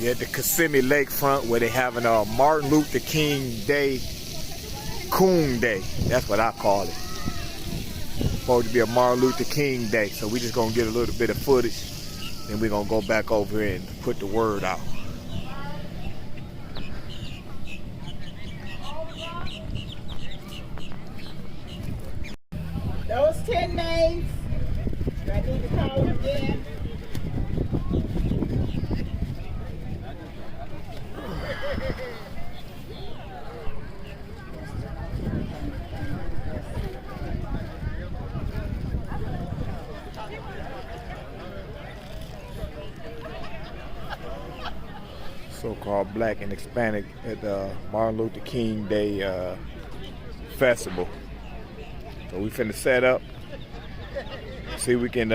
You're at the Kissimmee Lakefront where they having a Martin Luther King Day, Coon Day. That's what I call it. Supposed to be a Martin Luther King Day. So we just gonna get a little bit of footage, and we're gonna go back over here and put the word out. Those 10 names, do I need to call them again? So-called Black and Hispanic at the Martin Luther King Day Festival. So we finna set up, see if we can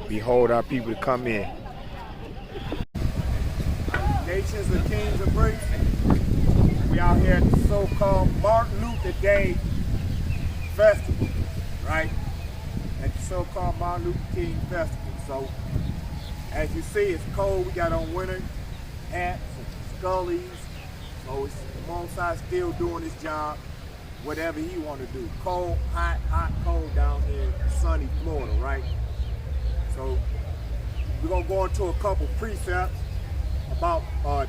behold our people to come in. Nations of Kings of Priests. We out here at the so-called Martin Luther Day Festival, right? At the so-called Martin Luther King Festival. So as you see, it's cold. We got on winter hats and scullies. So it's the Most High still doing his job. Whatever he want to do. Cold, hot, cold down here in sunny Florida, right? So we're going to go into a couple precepts about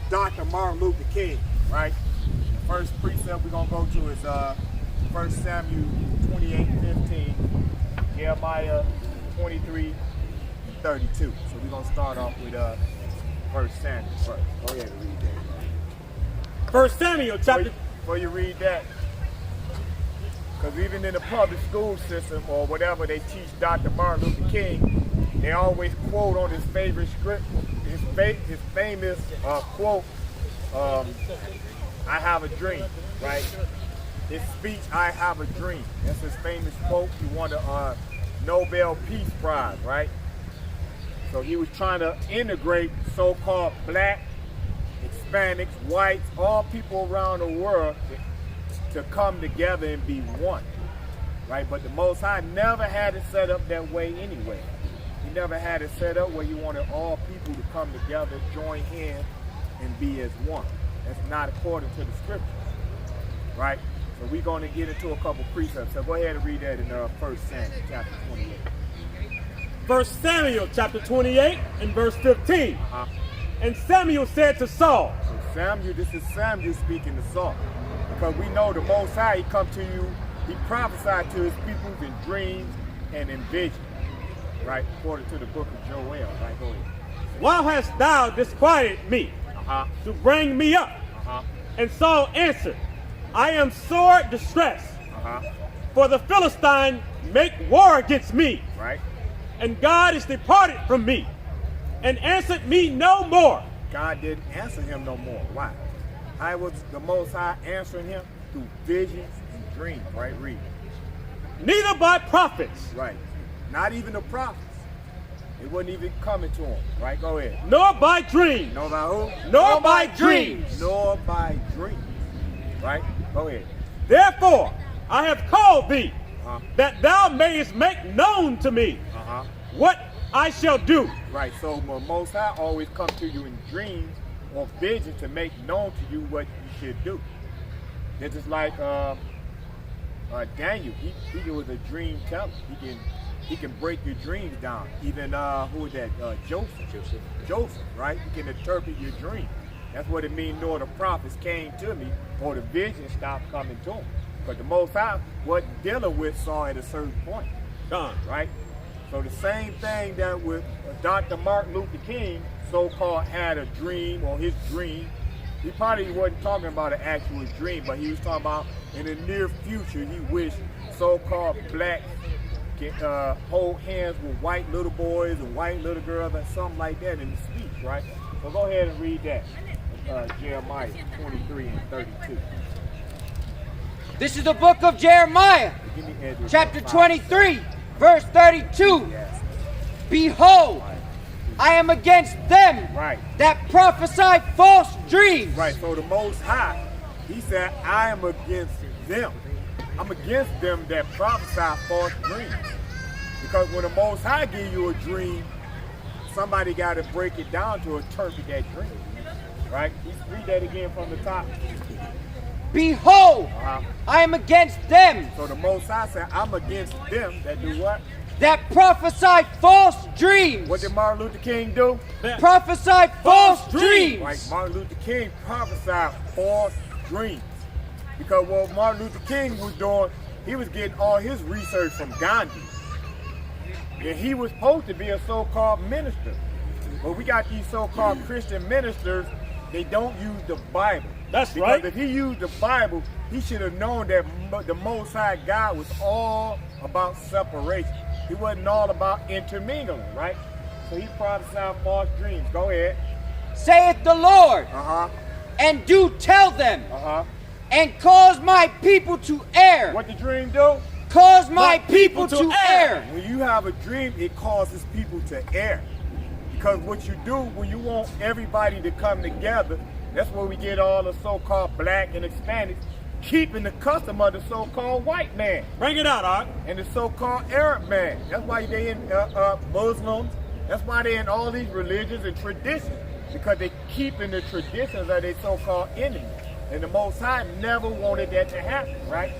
Dr. Martin Luther King, right? The first precept we're going to go to is 1 Samuel 28:15, Jeremiah 23:32. So we're going to start off with 1 Samuel first. Go ahead and read that. 1 Samuel chapter... Before you read that, because even in the public school system or whatever, they teach Dr. Martin Luther King, they always quote on his favorite script, his famous quote, I have a dream, right? His speech, I have a dream. That's his famous quote. He won a Nobel Peace Prize, right? So he was trying to integrate so-called black, Hispanics, whites, all people around the world to come together and be one, right? But the Most High never had it set up that way anyway. He never had it set up where he wanted all people to come together, join hands, and be as one. That's not according to the scriptures, right? So we're going to get into a couple precepts. So go ahead and read that in 1 Samuel chapter 28. 1 Samuel chapter 28 and verse 15. And Samuel said to Saul. So Samuel, this is Samuel speaking to Saul. Because we know the Most High, he come to you, he prophesied to his people in dreams and in visions, right? According to the book of Joel, right? Go ahead. Why hast thou disquieted me to bring me up? And Saul answered, I am sore distressed, for the Philistine make war against me, right? And God is departed from me, and answered me no more. God didn't answer him no more. Why? I was the Most High answering him through visions and dreams, right? Read. Neither by prophets. Right. Not even the prophets. It wasn't even coming to him, right? Go ahead. Nor by dreams. Nor by who? Nor by dreams. Nor by dreams. Right? Go ahead. Therefore, I have called thee, that thou mayest make known to me what I shall do. Right. So the Most High always come to you in dreams or vision to make known to you what you should do. It's just like Daniel. He was a dream teller. He can break your dreams down. Even who was that? Joseph, right? He can interpret your dream. That's what it means. Nor the prophets came to me, or the vision stopped coming to him. But the Most High wasn't dealing with Saul at a certain point. Right? So the same thing that with Dr. Martin Luther King, so-called had a dream or his dream. He probably wasn't talking about an actual dream, but he was talking about in the near future he wished so-called blacks can hold hands with white little boys and white little girls and something like that in the speech, right? So go ahead and read that. Jeremiah 23 and 32. This is the book of Jeremiah, chapter 23, verse 32. Yes. Behold, I am against them that prophesy false dreams. Right, so the Most High, he said, I am against them. I'm against them that prophesy false dreams. Because when the Most High give you a dream, somebody got to break it down to interpret that dream. Right? Read that again from the top. Behold, I am against them. So the Most High said, I'm against them that do what? That prophesy false dreams. What did Martin Luther King do? Prophesy false dreams. Right, Martin Luther King prophesied false dreams. Because what Martin Luther King was doing, he was getting all his research from Gandhi. And he was supposed to be a so-called minister. But we got these so-called Christian ministers, they don't use the Bible. That's right. Because if he used the Bible, he should have known that the Most High God was all about separation. He wasn't all about intermingling, right? So he prophesied false dreams. Go ahead. Saith the Lord, and do tell them, and cause my people to err. What the dream do? Cause my people to err. When you have a dream, it causes people to err. Because what you do when you want everybody to come together, that's where we get all the so-called black and Hispanics keeping the custom of the so-called white man. Bring it out, Art. And the so-called Arab man. That's why they in Muslims. That's why they in all these religions and traditions. Because they keeping the traditions of their so-called enemy. And the Most High never wanted that to happen, right?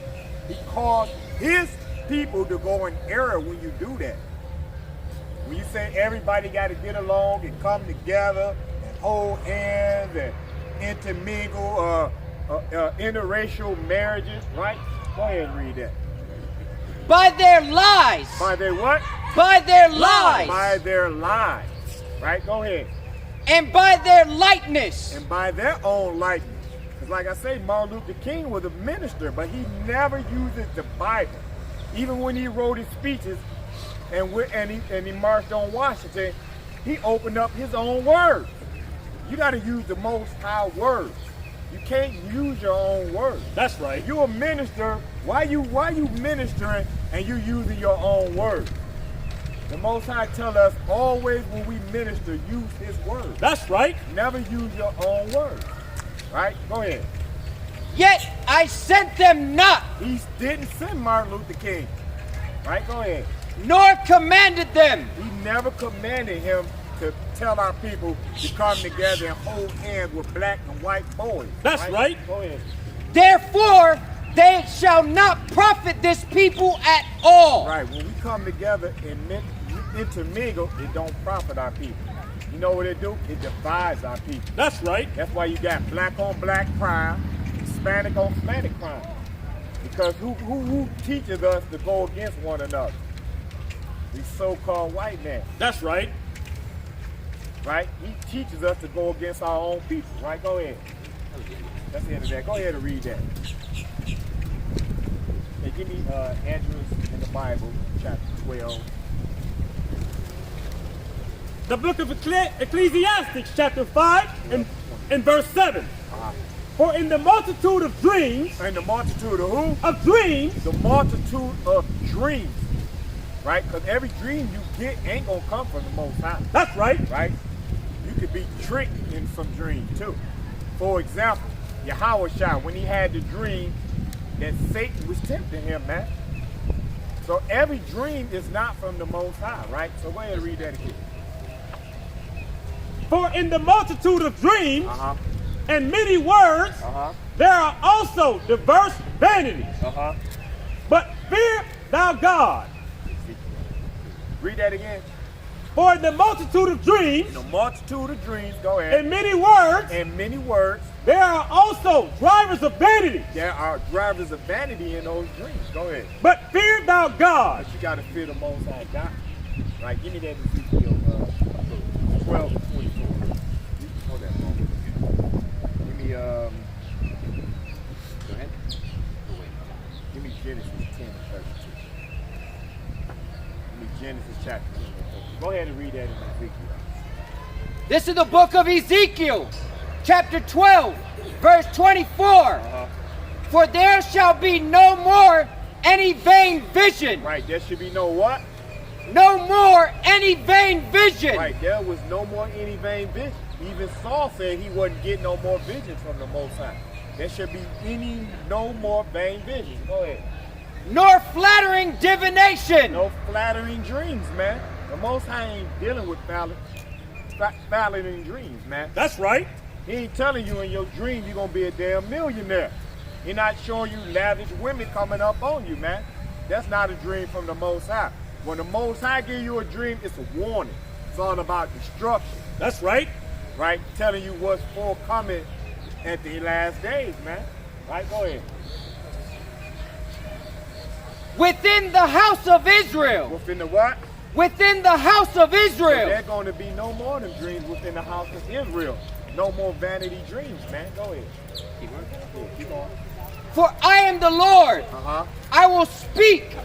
He caused his people to go in error when you do that. When you say everybody got to get along and come together and hold hands and intermingle interracial marriages, right? Go ahead and read that. By their lies. By their what? By their lies. By their lies. Right? Go ahead. And by their likeness. And by their own likeness. Because like I say, Martin Luther King was a minister, but he never uses the Bible. Even when he wrote his speeches and he marched on Washington, he opened up his own words. You got to use the Most High words. You can't use your own words. That's right. If you're a minister, why you ministering and you using your own words? The Most High tell us always when we minister, use his words. That's right. Never use your own words. Right? Go ahead. Yet I sent them not. He didn't send Martin Luther King. Right? Go ahead. Nor commanded them. He never commanded him to tell our people to come together and hold hands with black and white boys. That's right. Go ahead. Therefore, they shall not profit this people at all. Right. When we come together and intermingle, it don't profit our people. You know what it do? It divides our people. That's right. That's why you got black on black crime, Hispanic on Hispanic crime. Because who teaches us to go against one another? These so-called white men. That's right. Right? He teaches us to go against our own people. Right? Go ahead. That's the end of that. Go ahead and read that. Hey, give me Andrews in the Bible, chapter 12. The book of Ecclesiastes, chapter 5, and verse 7. For in the multitude of dreams... And the multitude of who? Of dreams. The multitude of dreams. Right? Because every dream you get ain't going to come from the Most High. That's right. Right? You could be tricked in some dreams too. For example, Yahushua, when he had the dream that Satan was tempting him, man. So every dream is not from the Most High, right? So go ahead and read that again. For in the multitude of dreams and many words, there are also diverse vanities. But fear thou God. Read that again. For in the multitude of dreams, in the multitude of dreams, go ahead. And many words, there are also drivers of vanity. There are drivers of vanity in those dreams. Go ahead. But fear thou God. But you got to fear the Most High God. Right? Give me that Ezekiel 12 and 24. Hold that moment. Give me go ahead. Give me Genesis 10 and 32. Give me Genesis chapter 10. Go ahead and read that in Ezekiel. This is the book of Ezekiel, chapter 12, verse 24. For there shall be no more any vain vision. Right, there should be no what? No more any vain vision. Right, there was no more any vain vision. Even Saul said he wasn't getting no more visions from the Most High. There should be no more vain vision. Go ahead. Nor flattering divination. No flattering dreams, man. The Most High ain't dealing with valid in dreams, man. That's right. He ain't telling you in your dream you're going to be a damn millionaire. He's not showing you lavish women coming up on you, man. That's not a dream from the Most High. When the Most High give you a dream, it's a warning. It's all about destruction. That's right. Right? Telling you what's forthcoming at the last days, man. Right? Go ahead. Within the house of Israel. Within the what? Within the house of Israel. There's going to be no more than dreams within the house of Israel. No more vanity dreams, man. Go ahead. Keep going. Yeah, keep going. For I am the Lord. I will speak,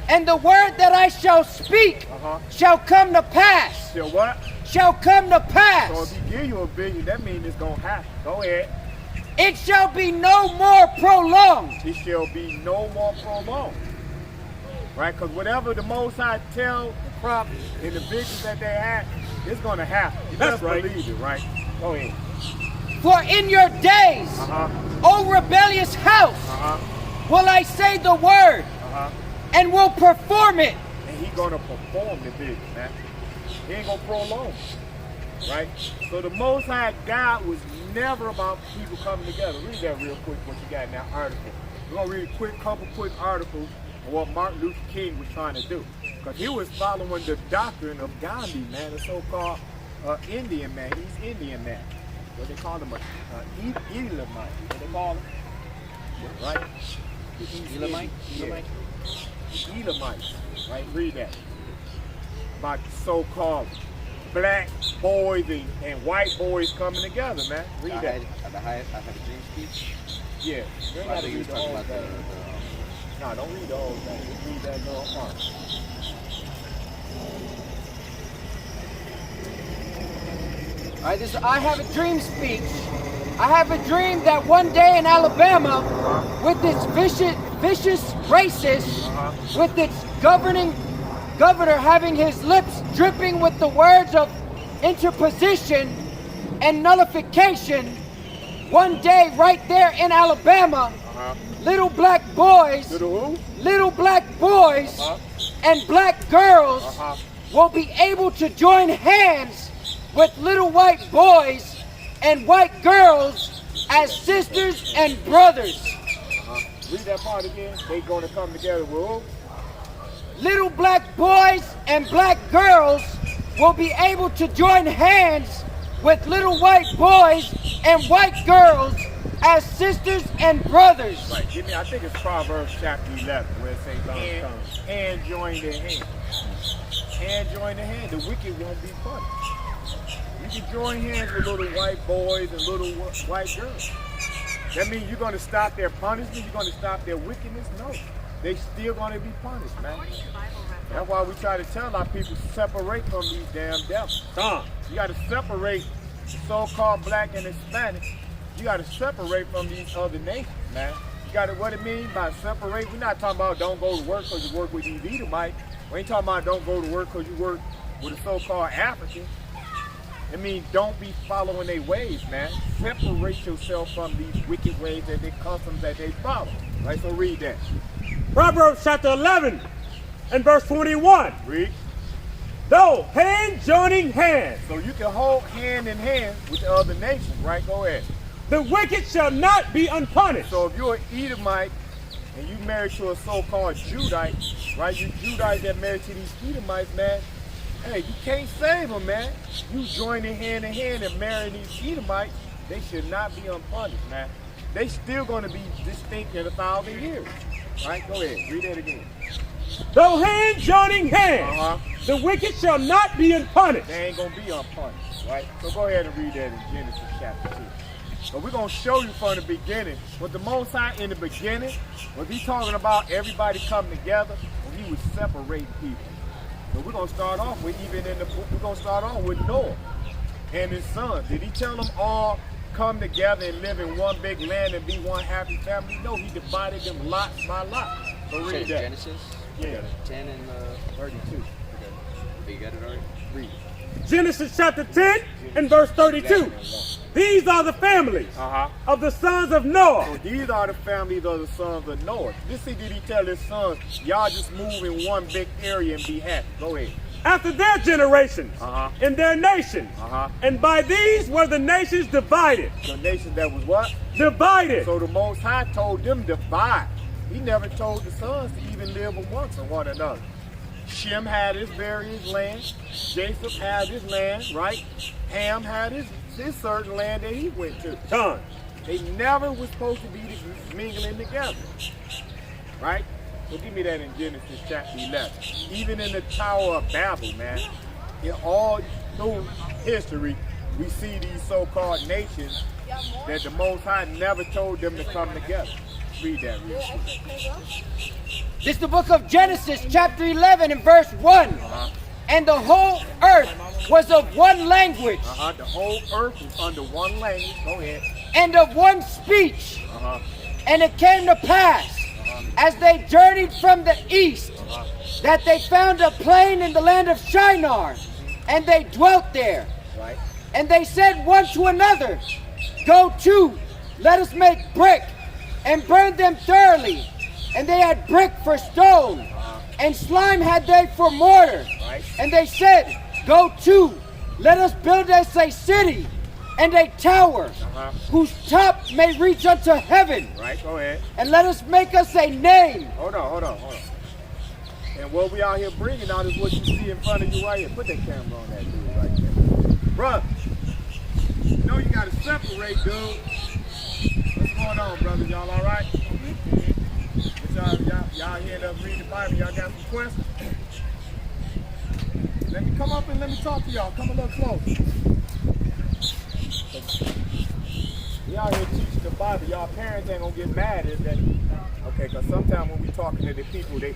and the word that I shall speak shall come to pass. Shall what? Shall come to pass. So if he give you a vision, that means it's going to happen. Go ahead. It shall be no more prolonged. It shall be no more prolonged. Right? Because whatever the Most High tell the prophets in the visions that they had, it's going to happen. You That's just right. believe it, right? Go ahead. For in your days, O rebellious house, will I say the word, and will perform it. And he's going to perform the vision, man. He ain't going to prolong it. Right? So the Most High God was never about people coming together. Read that real quick, what you got in that article. We're going to read a couple quick articles of what Martin Luther King was trying to do. Because he was following the doctrine of Gandhi, man, the so-called Indian man, East Indian man. What they call him, Elamite. What they call him? Right? Elamite? Yeah. Elamites. Right? Read that. About so-called black boys and white boys coming together, man. Read that. I had a dream speech. Yeah. You ain't I gotta think he read was the talking whole about thing. No, don't read the whole thing. Just read that little part. All right, I have a dream speech. I have a dream that one day in Alabama, with its vicious racist, with its governor having his lips dripping with the words of interposition and nullification, one day right there in Alabama, little black boys, little black boys and black girls will be able to join hands with little white boys and white girls as sisters and brothers. Read that part again. They going to come together with who? Little black boys and black girls will be able to join hands with little white boys and white girls as sisters and brothers. Right. Give me, I think it's Proverbs chapter 11 where it says, and join their hands. And join their hands. The wicked won't be punished. You can join hands with little white boys and little white girls. That means you're going to stop their punishment? You're going to stop their wickedness? No. They still going to be punished, man. That's why we try to tell our people to separate from these damn devils. You got to separate the so-called black and Hispanic. You got to separate from these other nations, man. You got to, what it means by separate, we're not talking about don't go to work because you work with these Edomites. We ain't talking about don't go to work because you work with a so-called African. It means don't be following their ways, man. Separate yourself from these wicked ways and their customs that they follow. Right, so read that. Proverbs chapter 11 and verse 21. Read. Though hand joining hand, So you can hold hand in hand with the other nations, right? Go ahead. the wicked shall not be unpunished. So if you're an Edomite and you married to a so-called Judite, right? You Judites that married to these Edomites, man. Hey, you can't save them, man. You joining hand in hand and marrying these Edomites, they should not be unpunished, man. They still going to be distinct in 1,000 years. Right? Go ahead. Read that again. Though hand joining hand, the wicked shall not be unpunished. They ain't going to be unpunished, right? So go ahead and read that in Genesis chapter 2. So we're going to show you from the beginning. What the Most High in the beginning, was he talking about everybody coming together, when he was separating people. So we're going to start off with, even in the book, we're going to start off with Noah and his sons. Did he tell them all come together and live in one big land and be one happy family? No, he divided them lot by lot. So read that. Genesis? Yeah. 10 and 32. Okay. You got it already? Read. Genesis chapter 10 and verse 32. These are the families of the sons of Noah. So these are the families of the sons of Noah. This see, did he tell his sons, y'all just move in one big area and be happy? Go ahead. after their generations in their nation. And by these were the nations divided. The nation that was what? Divided. So the Most High told them divide. He never told the sons to even live amongst one another. Shem had his various land. Japheth had his land, right? Ham had his certain land that he went to. Done. They never was supposed to be mingling together, right? So give me that in Genesis chapter 11. Even in the Tower of Babel, man, in all through history, we see these so-called nations that the Most High never told them to come together. Read that real quick. This is the book of Genesis, chapter 11 and verse 1. And the whole earth was of one language. The whole earth was under one language. Go ahead. And of one speech. And it came to pass, as they journeyed from the east, that they found a plain in the land of Shinar, and they dwelt there. Right. And they said one to another, Go to, let us make brick, and burn them thoroughly. And they had brick for stone, and slime had they for mortar. Right. And they said, Go to, let us build us a city, and a tower, whose top may reach unto heaven. Right, go ahead. And let us make us a name. Hold on. And what we out here bringing out is what you see in front of you right here. Put that camera on that dude right there. Brother, you know you got to separate, dude. What's going on, brother? Y'all all right? Y'all here to read the Bible? Y'all got some questions? Let me come up and let me talk to y'all. Come a little closer. We out here teaching the Bible. Y'all parents ain't gonna get mad at that. Okay, because sometimes when we talking to the people, they,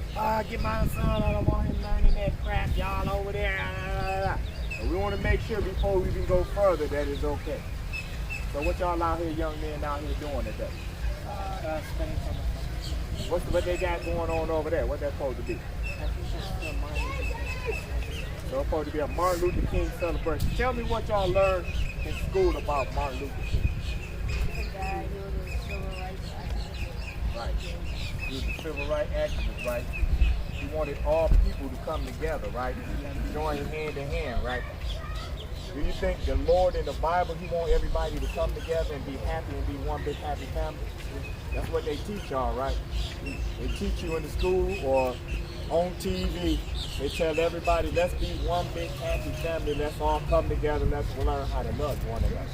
get my son, I don't want him learning that crap, y'all over there. But we want to make sure before we even go further that it's okay. So what y'all out here, young men out here doing today? Spending time with What they got going on over there? What that supposed to be? So it's supposed to be a Martin Luther King celebration. Tell me what y'all learned in school about Martin Luther King. Right. He was a civil rights activist, right? He wanted all people to come together, right? Join hand in hand, right? Do you think the Lord in the Bible, he want everybody to come together and be happy and be one big happy family? That's what they teach y'all, right? They teach you in the school or on TV. They tell everybody, let's be one big happy family. Let's all come together. Let's learn how to love one another.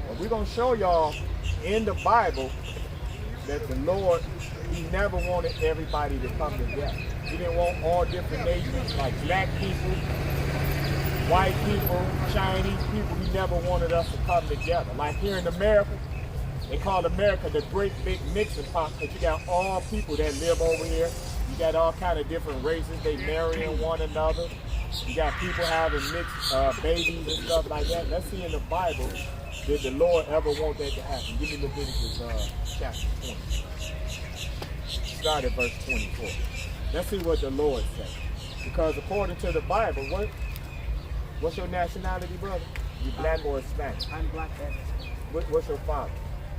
But we're going to show y'all in the Bible that the Lord, he never wanted everybody to come together. He didn't want all different nations, like black people, white people, Chinese people. He never wanted us to come together. Like here in America, they call America the great big mixing pot, because you got all people that live over here. You got all kind of different races. They marrying one another. You got people having mixed babies and stuff like that. Let's see in the Bible, did the Lord ever want that to happen? Give me Leviticus chapter 20. Start at verse 24. Let's see what the Lord said. Because according to the Bible, what's your nationality, brother? You black or Hispanic? I'm black, Dad. What's your father?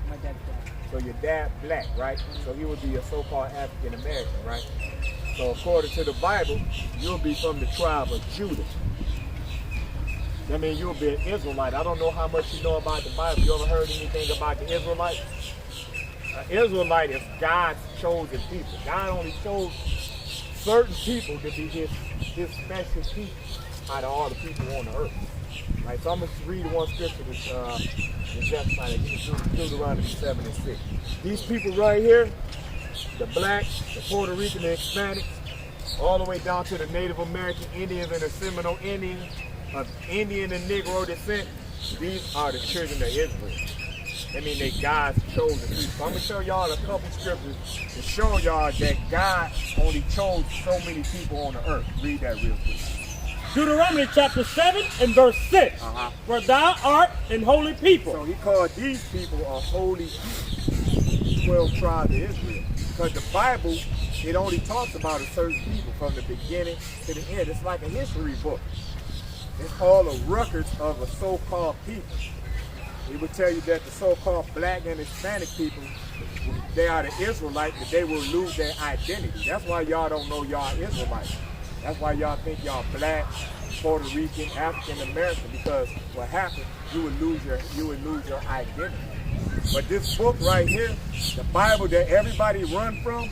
My dad's black. So your dad black, right? So he would be a so-called African American, right? So according to the Bible, you'll be from the tribe of Judah. That means you'll be an Israelite. I don't know how much you know about the Bible. You ever heard anything about the Israelites? An Israelite is God's chosen people. God only chose certain people to be his special people out of all the people on the earth. Right, so I'm going to read one scripture that's Deuteronomy 7 and 6. These people right here, the black, the Puerto Rican, the Hispanics, all the way down to the Native American Indians and the Seminole Indians, of Indian and Negro descent, these are the children of Israel. I mean, they God's chosen people. So I'm going to show y'all a couple scriptures to show y'all that God only chose so many people on the earth. Read that real quick. Deuteronomy chapter 7 and verse 6. For thou art an holy people. So he called these people a holy 12 tribes of Israel. Because the Bible, it only talks about a certain people from the beginning to the end. It's like a history book. It's all the records of a so-called people. It would tell you that the so-called black and Hispanic people, they are the Israelites, but they will lose their identity. That's why y'all don't know y'all Israelites. That's why y'all think y'all black, Puerto Rican, African American, because what happened, you would lose your identity. But this book right here, the Bible that everybody run from,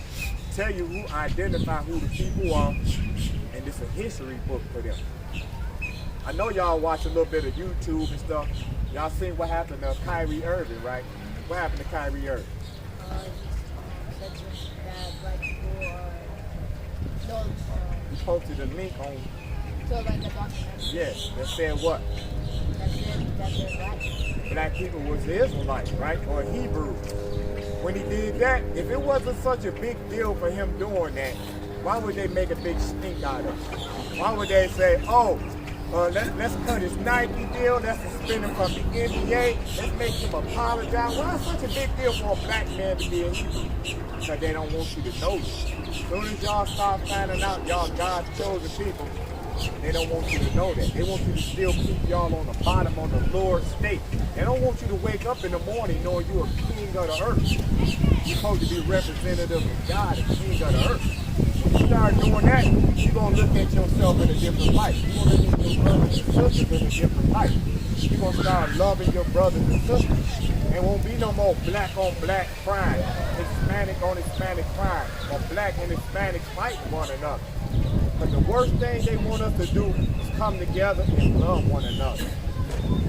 tell you who identify who the people are, and it's a history book for them. I know y'all watch a little bit of YouTube and stuff. Y'all seen what happened to Kyrie Irving, right? What happened to Kyrie Irving? He posted a link on. Yes, that said what? Black people was Israelites, right? Or Hebrews. When he did that, if it wasn't such a big deal for him doing that, why would they make a big stink out of it? Why would they say, oh, let's cut his Nike deal, let's suspend him from the NBA, let's make him apologize? Why is such a big deal for a black man to be a Hebrew? Because they don't want you to know this. As soon as y'all start finding out y'all God's chosen people, they don't want you to know that. They want you to still keep y'all on the bottom on the lower state. They don't want you to wake up in the morning knowing you're a king of the earth. You're supposed to be representative of God and king of the earth. When you start doing that, you're going to look at yourself in a different light. You're going to look at your brothers and sisters in a different light. You're going to start loving your brothers and sisters. There won't be no more black on black crime, Hispanic on Hispanic crime, or black and Hispanic fighting one another. But the worst thing they want us to do is come together and love one another.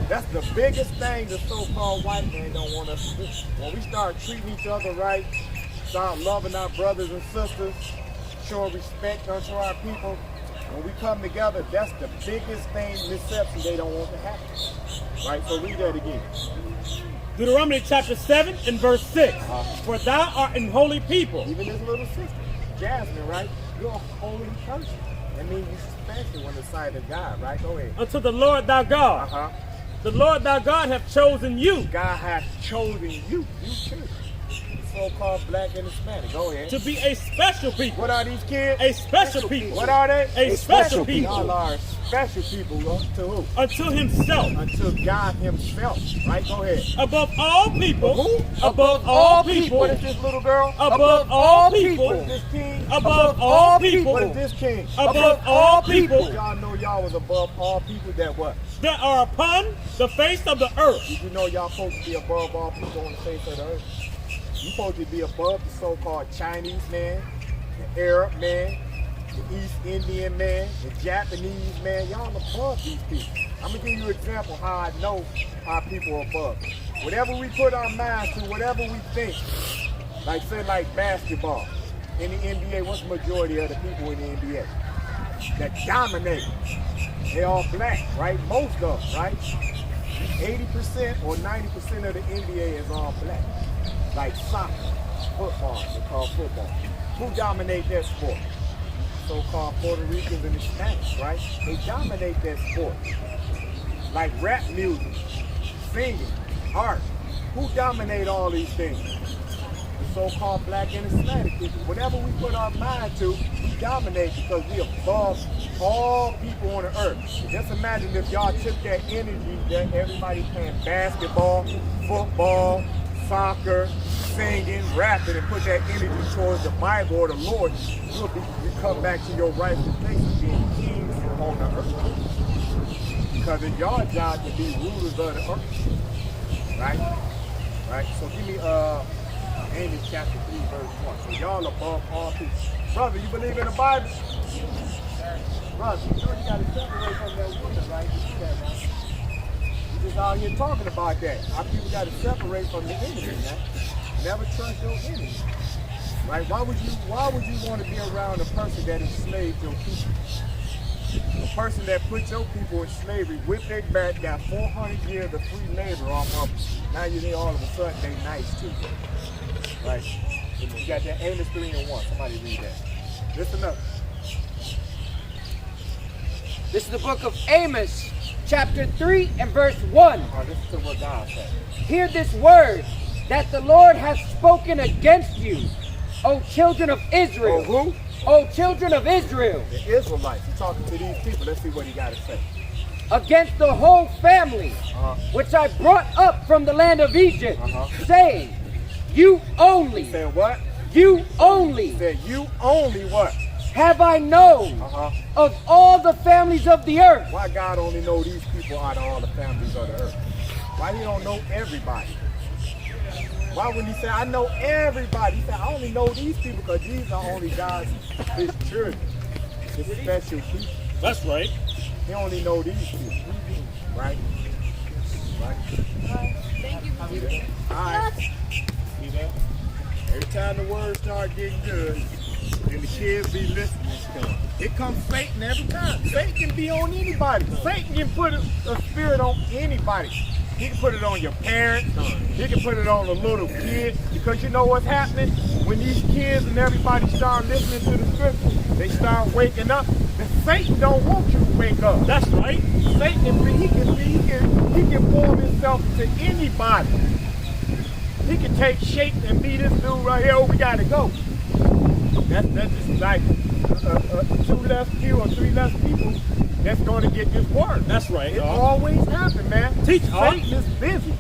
That's the biggest thing the so-called white man don't want us to do. When we start treating each other right, start loving our brothers and sisters, showing respect unto our people, when we come together, that's the biggest thing, misception they don't want to happen. Right, so read that again. Deuteronomy chapter 7 and verse 6. For thou art an holy people. Even this little sister, Jasmine, right? You're a holy person. That means you're special in the sight of God, right? Go ahead. Unto the Lord thy God. The Lord thy God hath chosen you. God hath chosen you. You too. So-called black and Hispanic. Go ahead. To be a special people. What are these kids? A special people. What are they? A special people. Y'all are special people to who? Unto himself. Unto God himself. Right? Go ahead. Above all people. Who? Above all people. What is this little girl? Above all people. What is this king? Above all people. What is this king? Above all people. Y'all know y'all was above all people that what? That are upon the face of the earth. Did you know y'all supposed to be above all people on the face of the earth? You supposed to be above the so-called Chinese man, the Arab man, the East Indian man, the Japanese man. Y'all above these people. I'm going to give you an example how I know our people are above. Whatever we put our minds to, whatever we think, like say like basketball, in the NBA, what's the majority of the people in the NBA that dominate? They all black, right? Most of them, right? 80% or 90% of the NBA is all black. Like soccer, football, they call football. Who dominate that sport? So-called Puerto Ricans and Hispanics, right? They dominate that sport. Like rap music, singing, art. Who dominate all these things? The so-called black and Hispanic people. Whatever we put our mind to, we dominate because we above all people on the earth. Just imagine if y'all took that energy that everybody playing basketball, football, soccer, singing, rapping, and put that energy towards the Bible or the Lord, you come back to your rightful place of being kings on the earth. Because it's your job to be rulers of the earth. Right? Right? So give me Amos chapter 3, verse 1. So y'all above all people. Brother, you believe in the Bible? Brother, you know you got to separate from that woman, right? We're just out here talking about that. Our people got to separate from the enemy, man. Never trust your enemy. Right? Why would you want to be around a person that enslaved your people? A person that put your people in slavery, whipped their back, got 400 years of free labor off of them. Now you all of a sudden they nice to you. Right? You got that Amos 3 and 1. Somebody read that. Listen up. This is the book of Amos, chapter 3 and verse 1. Listen to what God said. Hear this word that the Lord hath spoken against you, O children of Israel. Oh, who? O children of Israel. The Israelites. He's talking to these people. Let's see what he got to say. Against the whole family, which I brought up from the land of Egypt, saying, you only. He said what? You only. He said you only what? have I known of all the families of the earth. Why God only know these people out of all the families of the earth? Why he don't know everybody? Why when he say, I know everybody, he said, I only know these people because these are only God's, his children, his special people. That's right. He only know these people, right? Right? Thank you for doing it. All right. See that? Every time the words start getting good, and the kids be listening, it comes Satan every time. Satan can be on anybody. Satan can put a spirit on anybody. He can put it on your parents. He can put it on a little kid. Because you know what's happening? When these kids and everybody start listening to the scripture, they start waking up. And Satan don't want you to wake up. That's right. Satan, he can form himself to anybody. He can take shape and be this dude right here. Oh, we gotta go. That's just like 2 less few or 3 less people that's going to get this word. That's right. It always happens, man. Teach, Satan is busy.